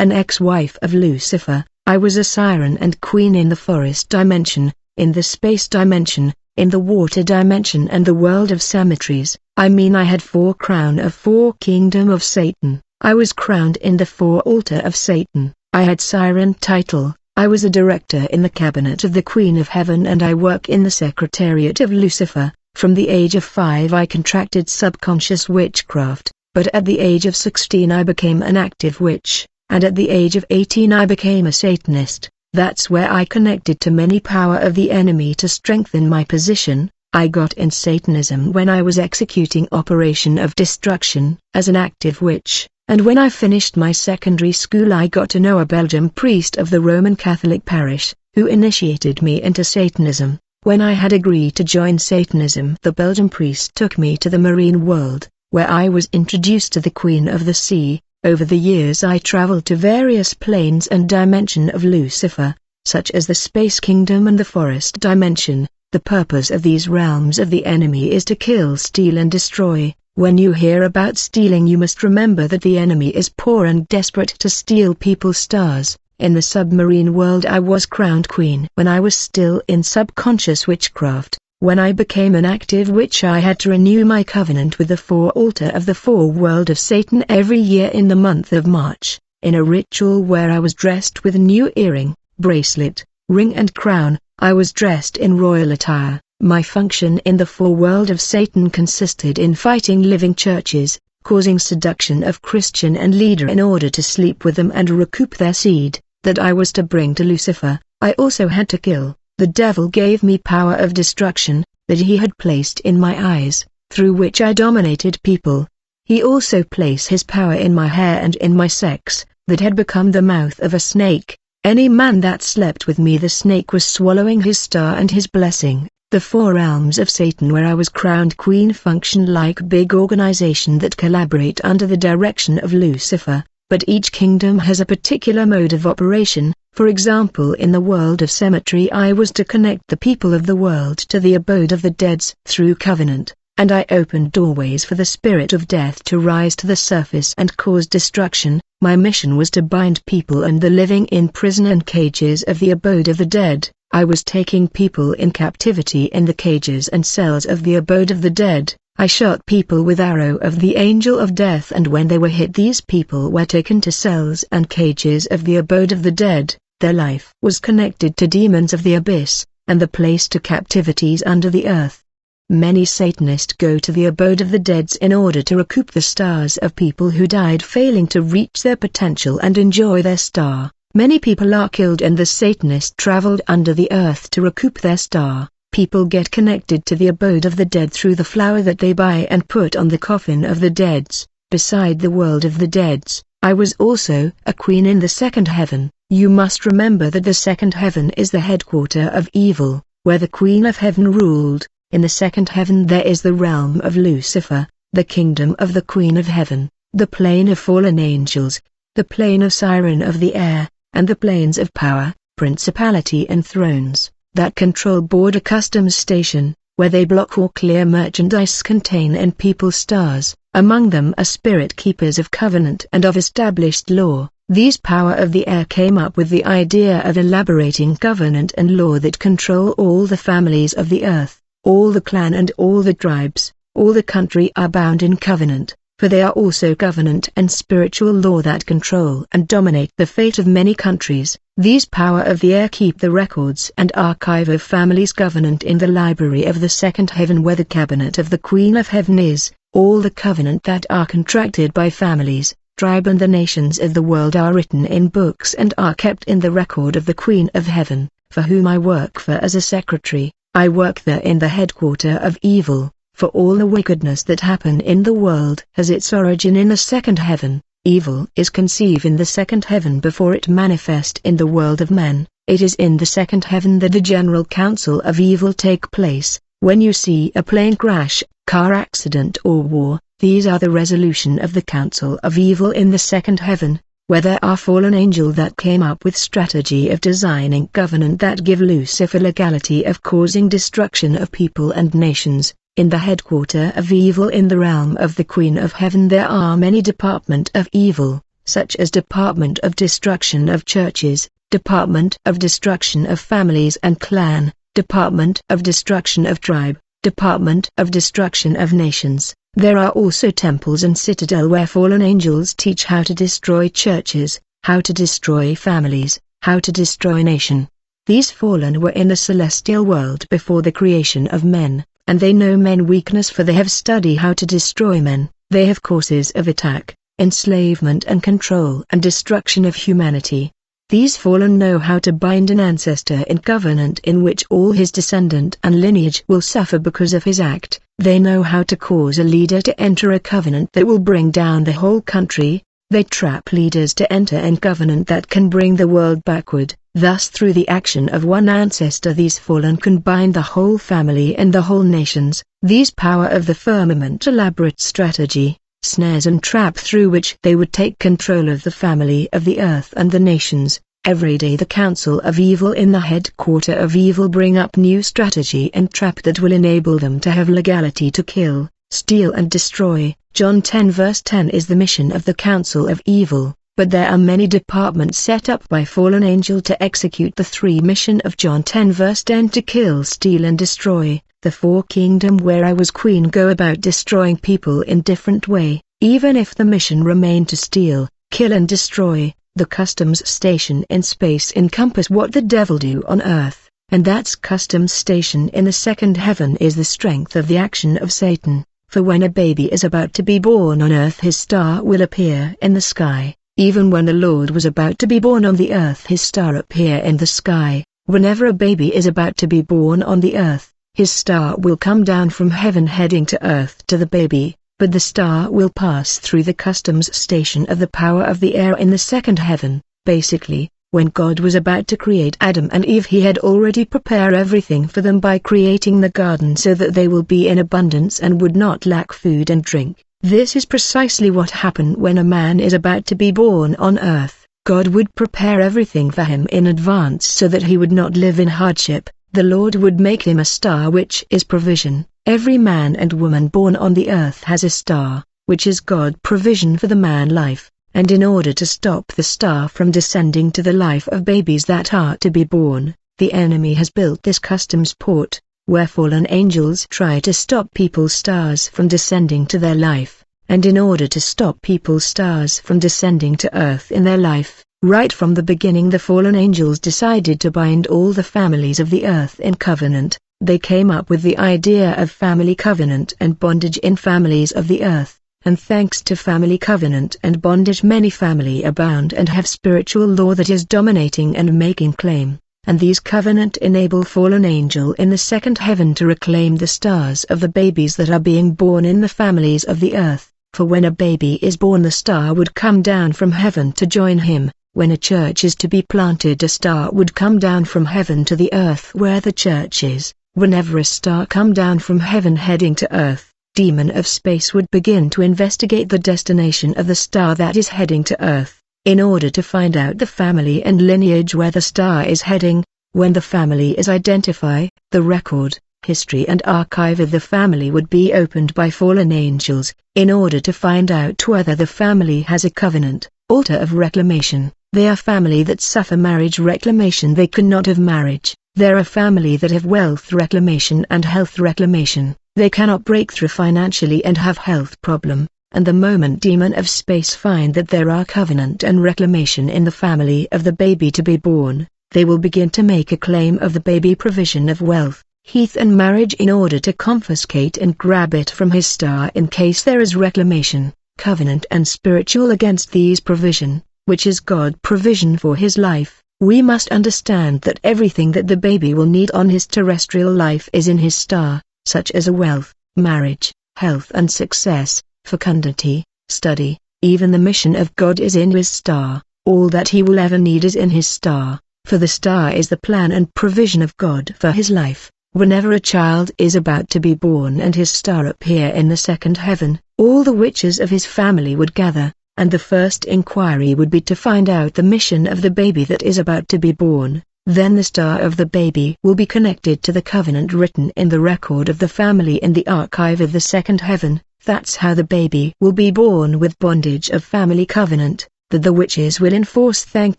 an ex-wife of Lucifer. I was a siren and queen in the forest dimension, in the space dimension, in the water dimension and the world of cemeteries. I mean I had 4 crown of 4 kingdom of Satan. I was crowned in the 4 altar of Satan. I had siren title. I was a director in the cabinet of the Queen of Heaven and I work in the secretariat of Lucifer. From the age of 5 I contracted subconscious witchcraft, but at the age of 16 I became an active witch, and at the age of 18 I became a Satanist. That's where I connected to many power of the enemy to strengthen my position. I got in Satanism when I was executing Operation of Destruction as an active witch, and when I finished my secondary school I got to know a Belgian priest of the Roman Catholic parish, who initiated me into Satanism. When I had agreed to join Satanism, the Belgian priest took me to the marine world, where I was introduced to the Queen of the Sea. Over the years I traveled to various planes and dimension of Lucifer, such as the space kingdom and the forest dimension. The purpose of these realms of the enemy is to kill, steal and destroy. When you hear about stealing, you must remember that the enemy is poor and desperate to steal people's stars. In the submarine world I was crowned queen when I was still in subconscious witchcraft. When I became an active witch I had to renew my covenant with the 4 altar of the 4 world of Satan every year in the month of March, in a ritual where I was dressed with a new earring, bracelet, ring and crown. I was dressed in royal attire. My function in the 4 world of Satan consisted in fighting living churches, causing seduction of Christian and leader in order to sleep with them and recoup their seed, that I was to bring to Lucifer. I also had to kill. The devil gave me power of destruction, that he had placed in my eyes, through which I dominated people. He also placed his power in my hair and in my sex, that had become the mouth of a snake. Any man that slept with me, the snake was swallowing his star and his blessing. The 4 realms of Satan where I was crowned queen function like big organization that collaborate under the direction of Lucifer, but each kingdom has a particular mode of operation. For example, in the world of cemetery I was to connect the people of the world to the abode of the dead through covenant, and I opened doorways for the spirit of death to rise to the surface and cause destruction. My mission was to bind people and the living in prison and cages of the abode of the dead. I was taking people in captivity in the cages and cells of the abode of the dead. I shot people with arrow of the angel of death, and when they were hit these people were taken to cells and cages of the abode of the dead. Their life was connected to demons of the abyss, and the place to captivities under the earth. Many Satanists go to the abode of the dead in order to recoup the stars of people who died failing to reach their potential and enjoy their star. Many people are killed and the Satanists traveled under the earth to recoup their star. People get connected to the abode of the dead through the flower that they buy and put on the coffin of the dead. Beside the world of the dead, I was also a queen in the second heaven. You must remember that the second heaven is the headquarter of evil, where the Queen of Heaven ruled. In the second heaven there is the realm of Lucifer, the kingdom of the Queen of Heaven, the plane of fallen angels, the plane of siren of the air, and the planes of power, principality and thrones, that control border customs station, where they block or clear merchandise contain and people's stars. Among them are spirit keepers of covenant and of established law. These power of the air came up with the idea of elaborating covenant and law that control all the families of the earth, all the clan and all the tribes, all the country are bound in covenant, for they are also covenant and spiritual law that control and dominate the fate of many countries. These power of the air keep the records and archive of families' covenant in the library of the second heaven where the cabinet of the Queen of Heaven is. All the covenant that are contracted by families, tribe and the nations of the world are written in books and are kept in the record of the Queen of Heaven, for whom I work for as a secretary. I work there in the headquarter of evil, for all the wickedness that happen in the world has its origin in the second heaven. Evil is conceived in the second heaven before it manifest in the world of men. It is in the second heaven that the general council of evil take place. When you see a plane crash, car accident or war, these are the resolution of the council of evil in the second heaven, where there are fallen angels that came up with strategy of designing covenant that give Lucifer legality of causing destruction of people and nations. In the headquarter of evil in the realm of the Queen of Heaven there are many department of evil, such as Department of Destruction of Churches, Department of Destruction of Families and Clan, Department of Destruction of Tribe, Department of Destruction of Nations. There are also temples and citadel where fallen angels teach how to destroy churches, how to destroy families, how to destroy nation. These fallen were in the celestial world before the creation of men, and they know men's weakness, for they have studied how to destroy men. They have courses of attack, enslavement and control and destruction of humanity. These fallen know how to bind an ancestor in covenant in which all his descendant and lineage will suffer because of his act. They know how to cause a leader to enter a covenant that will bring down the whole country. They trap leaders to enter a covenant that can bring the world backward. Thus through the action of one ancestor these fallen can bind the whole family and the whole nations. These power of the firmament elaborate strategy, snares and trap through which they would take control of the family of the earth and the nations. Every day the council of evil in the headquarter of evil bring up new strategy and trap that will enable them to have legality to kill, steal and destroy. John 10 verse 10 is the mission of the council of evil, but there are many departments set up by fallen angel to execute the three mission of John 10 verse 10 to kill, steal and destroy. The four kingdom where I was queen go about destroying people in different way. Even if the mission remain to steal, kill and destroy, the customs station in space encompass what the devil do on earth, and that's customs station in the second heaven is the strength of the action of Satan. For when a baby is about to be born on earth his star will appear in the sky. Even when the Lord was about to be born on the earth his star appear in the sky. Whenever a baby is about to be born on the earth, his star will come down from heaven heading to earth to the baby, but the star will pass through the customs station of the power of the air in the second heaven. Basically, when God was about to create Adam and Eve he had already prepared everything for them by creating the garden so that they will be in abundance and would not lack food and drink. This is precisely what happened when a man is about to be born on earth. God would prepare everything for him in advance so that he would not live in hardship. The Lord would make him a star, which is provision. Every man and woman born on the earth has a star, which is God's provision for the man life, and in order to stop the star from descending to the life of babies that are to be born, the enemy has built this customs port, where fallen angels try to stop people's stars from descending to their life, and in order to stop people's stars from descending to earth in their life, right from the beginning the fallen angels decided to bind all the families of the earth in covenant. They came up with the idea of family covenant and bondage in families of the earth, and thanks to family covenant and bondage many family abound and have spiritual law that is dominating and making claim. And these covenant enable fallen angel in the second heaven to reclaim the stars of the babies that are being born in the families of the earth. For when a baby is born the star would come down from heaven to join him. When a church is to be planted a star would come down from heaven to the earth where the church is. Whenever a star come down from heaven heading to earth, demon of space would begin to investigate the destination of the star that is heading to earth, in order to find out the family and lineage where the star is heading. When the family is identified, the record, history and archive of the family would be opened by fallen angels, in order to find out whether the family has a covenant, altar of reclamation. They are family that suffer marriage reclamation, they cannot have marriage. There are family that have wealth reclamation and health reclamation, they cannot break through financially and have health problem. And the moment demon of space find that there are covenant and reclamation in the family of the baby to be born, they will begin to make a claim of the baby provision of wealth, heath and marriage in order to confiscate and grab it from his star in case there is reclamation, covenant and spiritual against these provision, which is God's provision for his life. We must understand that everything that the baby will need on his terrestrial life is in his star, such as a wealth, marriage, health and success, fecundity, study, even the mission of God is in his star. All that he will ever need is in his star, for the star is the plan and provision of God for his life. Whenever a child is about to be born and his star appear in the second heaven, all the witches of his family would gather, and the first inquiry would be to find out the mission of the baby that is about to be born. Then the star of the baby will be connected to the covenant written in the record of the family in the archive of the second heaven. That's how the baby will be born with bondage of family covenant. that the witches will enforce thanks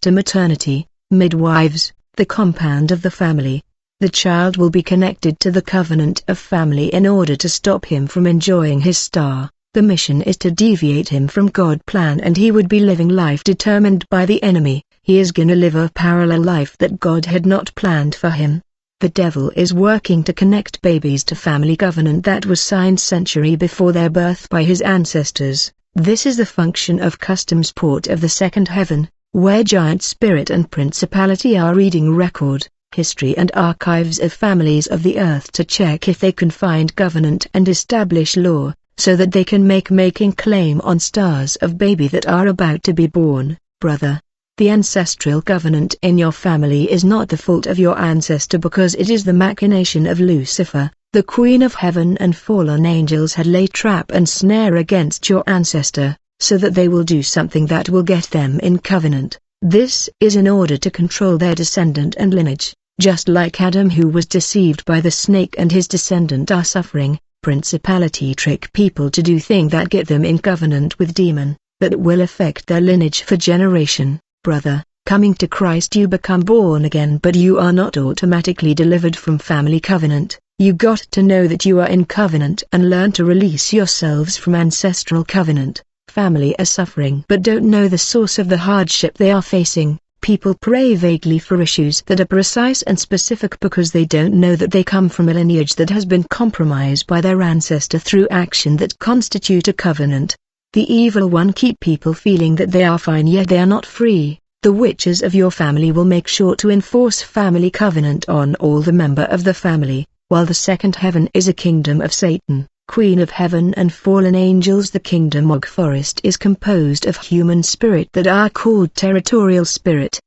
to maternity, midwives, the compound of the family. The child will be connected to the covenant of family in order to stop him from enjoying his star. The mission is to deviate him from God's plan, and he would be living life determined by the enemy. He is gonna live a parallel life that God had not planned for him. The devil is working to connect babies to family covenant that was signed century before their birth by his ancestors. This is the function of customs port of the second heaven, where giant spirit and principality are reading record, history and archives of families of the earth to check if they can find covenant and establish law, so that they can making claim on stars of baby that are about to be born. Brother, the ancestral covenant in your family is not the fault of your ancestor, because it is the machination of Lucifer, the queen of heaven, and fallen angels had laid trap and snare against your ancestor, so that they will do something that will get them in covenant. This is in order to control their descendant and lineage, just like Adam, who was deceived by the snake and his descendant are suffering. Principality trick people to do things that get them in covenant with demon, that will affect their lineage for generation. Brother, coming to Christ you become born again, but you are not automatically delivered from family covenant. You got to know that you are in covenant and learn to release yourselves from ancestral covenant. Family are suffering but don't know the source of the hardship they are facing. People pray vaguely for issues that are precise and specific because they don't know that they come from a lineage that has been compromised by their ancestor through action that constitute a covenant. The evil one keep people feeling that they are fine yet they are not free. The witches of your family will make sure to enforce family covenant on all the member of the family, while the second heaven is a kingdom of Satan, queen of heaven and fallen angels. The kingdom of forest is composed of human spirit that are called territorial spirit.